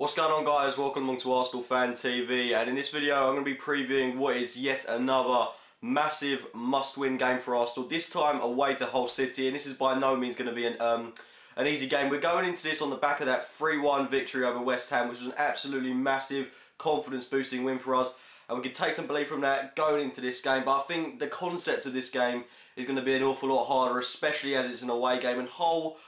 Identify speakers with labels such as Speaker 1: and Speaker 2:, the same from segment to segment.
Speaker 1: What's going on, guys? Welcome along to Arsenal Fan TV, and in this video I'm going to be previewing what is yet another massive must-win game for Arsenal, this time away to Hull City, and this is by no means going to be an easy game. We're going into this on the back of that 3-1 victory over West Ham, which was an absolutely massive confidence-boosting win for us, and we can take some belief from that going into this game. But I think the concept of this game is going to be an awful lot harder, especially as it's an away game, and Hull,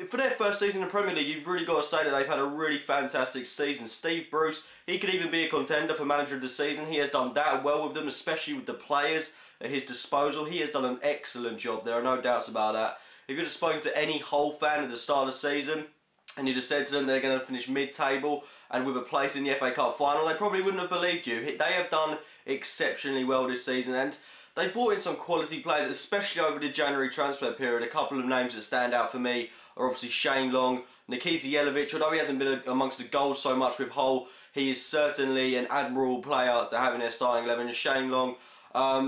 Speaker 1: for their first season in the Premier League, you've really got to say that they've had a really fantastic season. Steve Bruce, he could even be a contender for manager of the season. He has done that well with them, especially with the players at his disposal. He has done an excellent job. There are no doubts about that. If you'd have spoken to any Hull fan at the start of the season and you'd have said to them they're going to finish mid-table and with a place in the FA Cup final, they probably wouldn't have believed you. They have done exceptionally well this season, and they brought in some quality players, especially over the January transfer period. A couple of names that stand out for me are obviously Shane Long, Nikita Jelavic. Although he hasn't been amongst the goals so much with Hull, he is certainly an admirable player to have in their starting 11. Shane Long,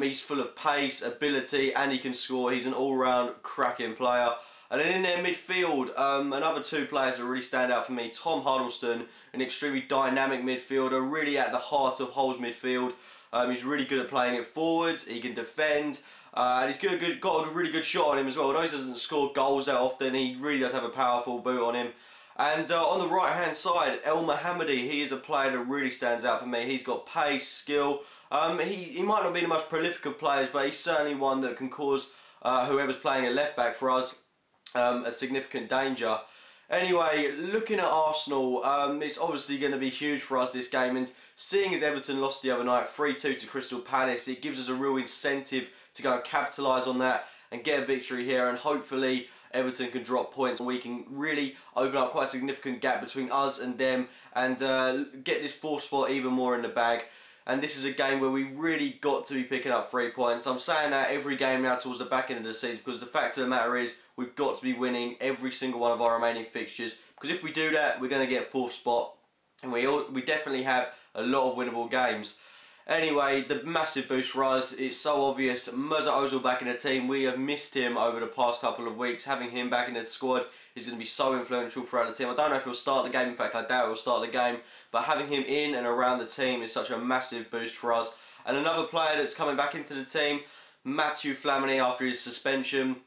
Speaker 1: he's full of pace, ability, and he can score. He's an all-round cracking player. And then in their midfield, another two players that really stand out for me. Tom Huddleston, an extremely dynamic midfielder, really at the heart of Hull's midfield. He's really good at playing it forwards, he can defend, and he's got a really good shot on him as well. Although he doesn't score goals that often, he really does have a powerful boot on him. And on the right hand side, El Mohammadi, he is a player that really stands out for me. He's got pace, skill. He might not be the most prolific of players, but he's certainly one that can cause whoever's playing at left back for us a significant danger. Anyway, looking at Arsenal, it's obviously going to be huge for us this game, and seeing as Everton lost the other night 3-2 to Crystal Palace, it gives us a real incentive to go and capitalise on that and get a victory here, and hopefully Everton can drop points and we can really open up quite a significant gap between us and them and get this fourth spot even more in the bag. And this is a game where we really got to be picking up 3 points. I'm saying that every game now towards the back end of the season, because the fact of the matter is we've got to be winning every single one of our remaining fixtures, because if we do that, we're going to get fourth spot, and we definitely have a lot of winnable games. Anyway, the massive boost for us, it's so obvious. Mesut Ozil back in the team. We have missed him over the past couple of weeks. Having him back in the squad is going to be so influential throughout the team. I don't know if he'll start the game. In fact, I doubt he'll start the game. But having him in and around the team is such a massive boost for us. And another player that's coming back into the team, Matthew Flamini, after his suspension.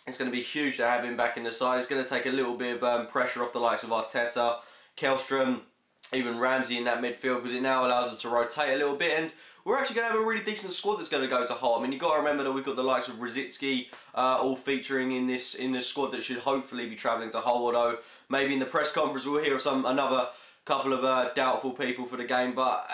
Speaker 1: It's going to be huge to have him back in the side. It's going to take a little bit of pressure off the likes of Arteta, Kjellstrom, even Ramsey in that midfield, because it now allows us to rotate a little bit, and we're actually going to have a really decent squad that's going to go to Hull. I mean, you've got to remember that we've got the likes of Rosicky all featuring in this squad that should hopefully be travelling to Hull, although maybe in the press conference we'll hear of another couple of doubtful people for the game. But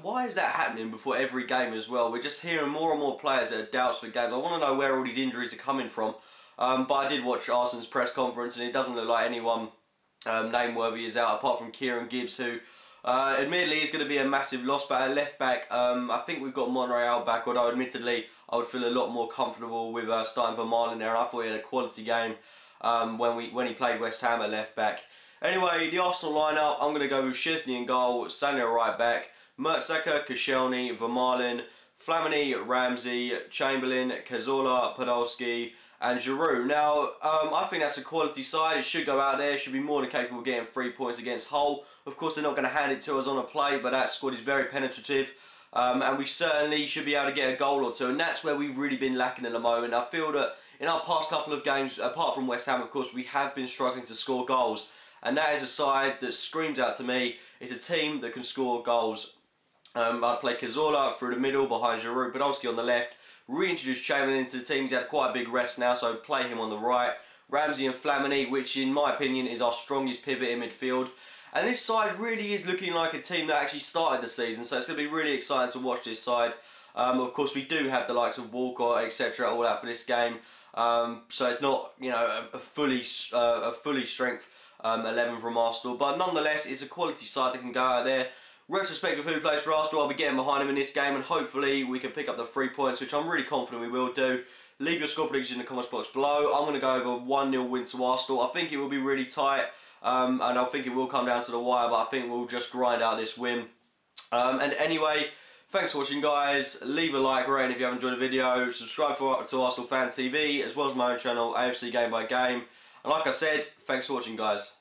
Speaker 1: why is that happening before every game as well? We're just hearing more and more players that are doubts for games. I want to know where all these injuries are coming from. But I did watch Arsenal's press conference, and it doesn't look like anyone nameworthy is out, apart from Kieran Gibbs, who admittedly is going to be a massive loss. But at left back, I think we've got Monreal back, although admittedly I would feel a lot more comfortable with starting Vermaelen there, and I thought he had a quality game when he played West Ham at left back. Anyway, the Arsenal lineup, I'm going to go with Szczesny in goal, Sanyo right back, Mertesacker, Koscielny, Vermaelen, Flamini, Ramsey, Chamberlain, Cazorla, Podolski, and Giroud. Now, I think that's a quality side. It should go out there. It should be more than capable of getting 3 points against Hull. Of course, they're not going to hand it to us on a play, but that squad is very penetrative. And we certainly should be able to get a goal or two. And that's where we've really been lacking at the moment. I feel that in our past couple of games, apart from West Ham, of course, we have been struggling to score goals. And that is a side that screams out to me. It's a team that can score goals. I'd play Cazorla through the middle behind Giroud, Podolski on the left. Reintroduce Chamberlain into the team. He's had quite a big rest now, so play him on the right. Ramsey and Flamini, which in my opinion is our strongest pivot in midfield. And this side really is looking like a team that actually started the season, so it's going to be really exciting to watch this side. Of course, we do have the likes of Walcott, etc., all out for this game. So it's not, you know, a fully strength 11 from Arsenal, but nonetheless, it's a quality side that can go out there. Retrospective of who plays for Arsenal, I'll be getting behind him in this game, and hopefully we can pick up the 3 points, which I'm really confident we will do. Leave your score predictions in the comments box below. I'm going to go over 1-0 win to Arsenal. I think it will be really tight, and I think it will come down to the wire, but I think we'll just grind out this win. And anyway, thanks for watching, guys. Leave a like, rating if you have enjoyed the video. Subscribe to Arsenal Fan TV, as well as my own channel, AFC Game by Game. And like I said, thanks for watching, guys.